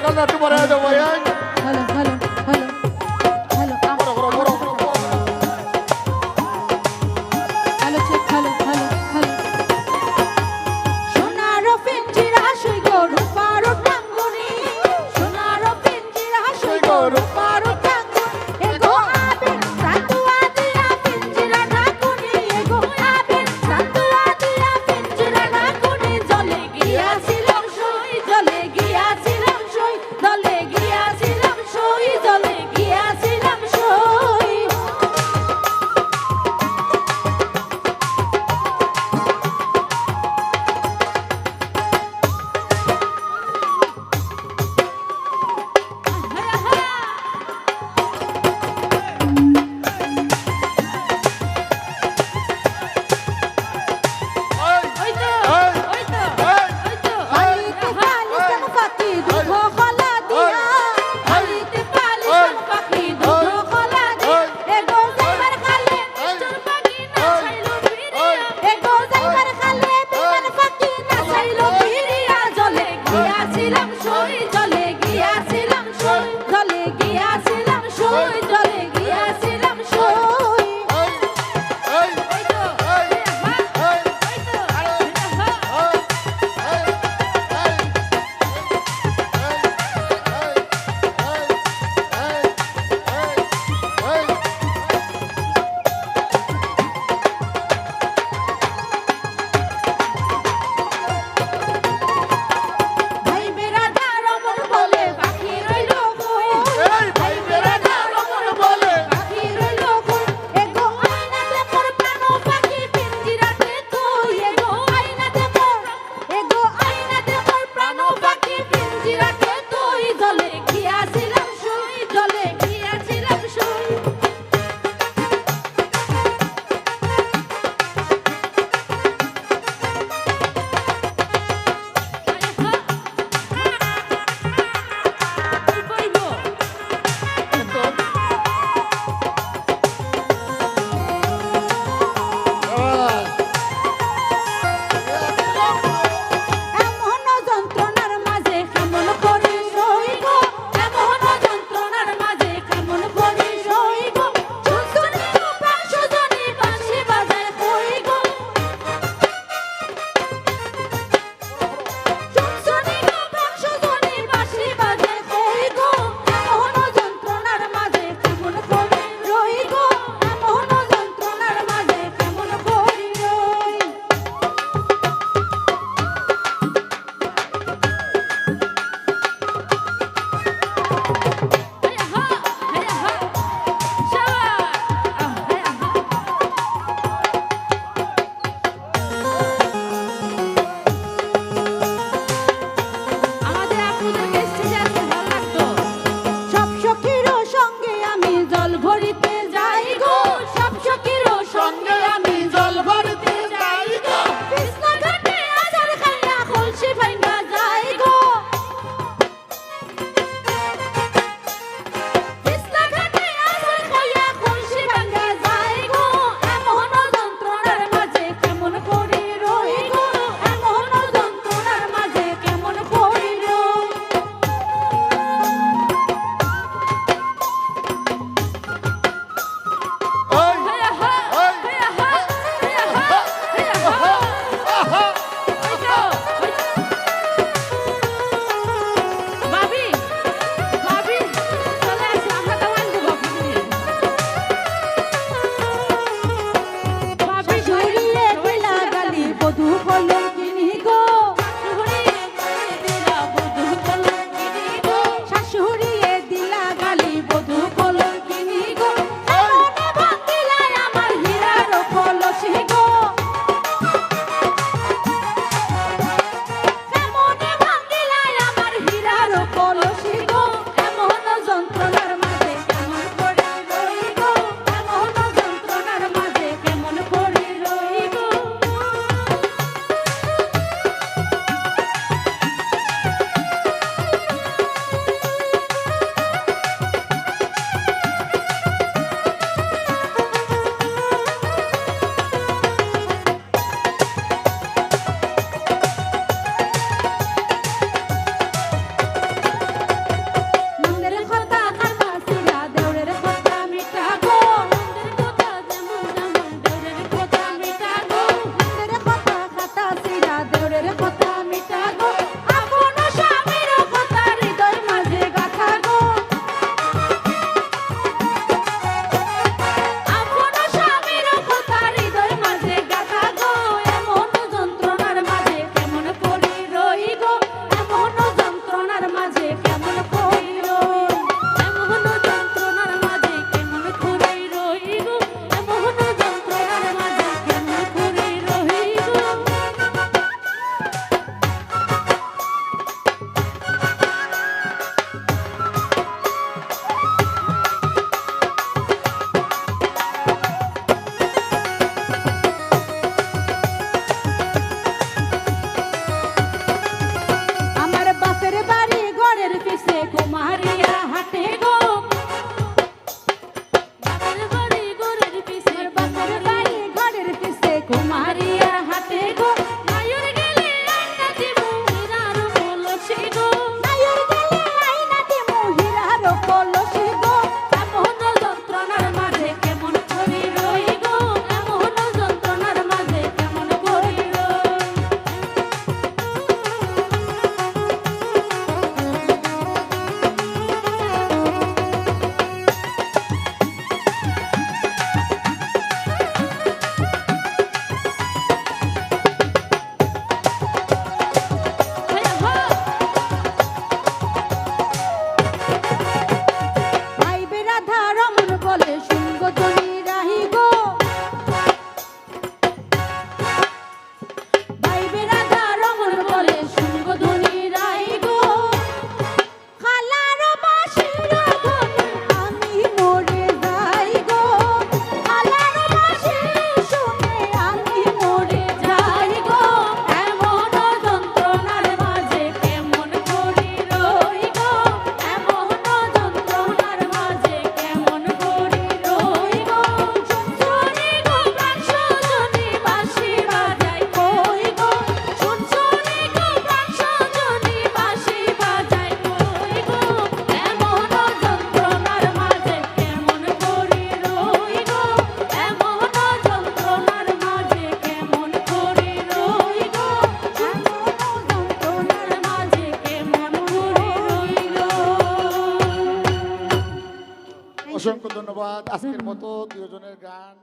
সকাল না তোমার আজ ভাই hello hello hello hello hello check hello hello hello সোনার পিঞ্জিরা সই গো রূপার টাঙ্গুনি সোনার পিঞ্জিরা সই গো রূপার টাঙ্গুনি এগো আবেন সাতুয়া দিয়া পিঞ্জিরা ঢাকুনি এগো আবেন সাতুয়া দিয়া পিঞ্জিরা ঢাকুনি জলে গিয়াছিলাম সই জলে গিয়াছিলাম সই জলে গিয়াছিলাম সই জলে গিয়াছিলাম সই ওই তো ওই তো ওই তো আলিতে পালিশ পাখি দুধ খোলা দিয়া আলিতে পালিশ পাখি দুধ খোলা দিয়া এগো যাইবার খালে চোর পাখি না ছাইলো ফিরিয়া এগো যাইবার খালে বিমান পাখি না ছাইলো ফিরিয়া জলে গিয়াছিলাম সই জলে গিয়াছিলাম সই জলে গিয়াছিলাম সই জলে গিয়াছিলাম সই ওই তো ভাই বেড়াদার অমর বলে পাখি রইল কই ভাই বেড়াদার অমর বলে পাখি রইল কই এগো আইনাতে মোর প্রাণ পাখি পিঞ্জিরাতে তুই এগো আইনাতে মোর প্রাণ পাখি পিঞ্জিরাতে তুই জলে গিয়াছিলাম সই জলে গিয়াছিলাম সই এমন যন্ত্রণার মাঝে কেমন করি সই গো এমন যন্ত্রণার মাঝে কেমন করি সই গো শুনশুনি গো বাঁশজনি বাঁশি বাজায় কই গো শুনশুনি গো বাঁশজনি বাঁশি বাজায় কই গো এমন যন্ত্রণার মাঝে কেমন করি রই গো এমন যন্ত্রণার মাঝে কেমন করি রই আমাদের আপনাদেরকে স্টেজে আসতে ভালো লাগতো সব সখীর সঙ্গে আমি জল ভরিতে যাই গো সব সখীর সঙ্গে আমি জল ভরিতে যাই গো কৃষ্ণা ঘাটে আছাড় খাইয়া কলসি ভাঙা যাই গো কৃষ্ণা ঘাটে আছাড় খাইয়া কলসি ভাঙা যাই গো এমন যন্ত্রণার মাঝে কেমন করি রই গো এমন যন্ত্রণার মাঝে কেমন করি রই অসংখ্য ধন্যবাদ। আজকের মতো প্রিয়জনের গান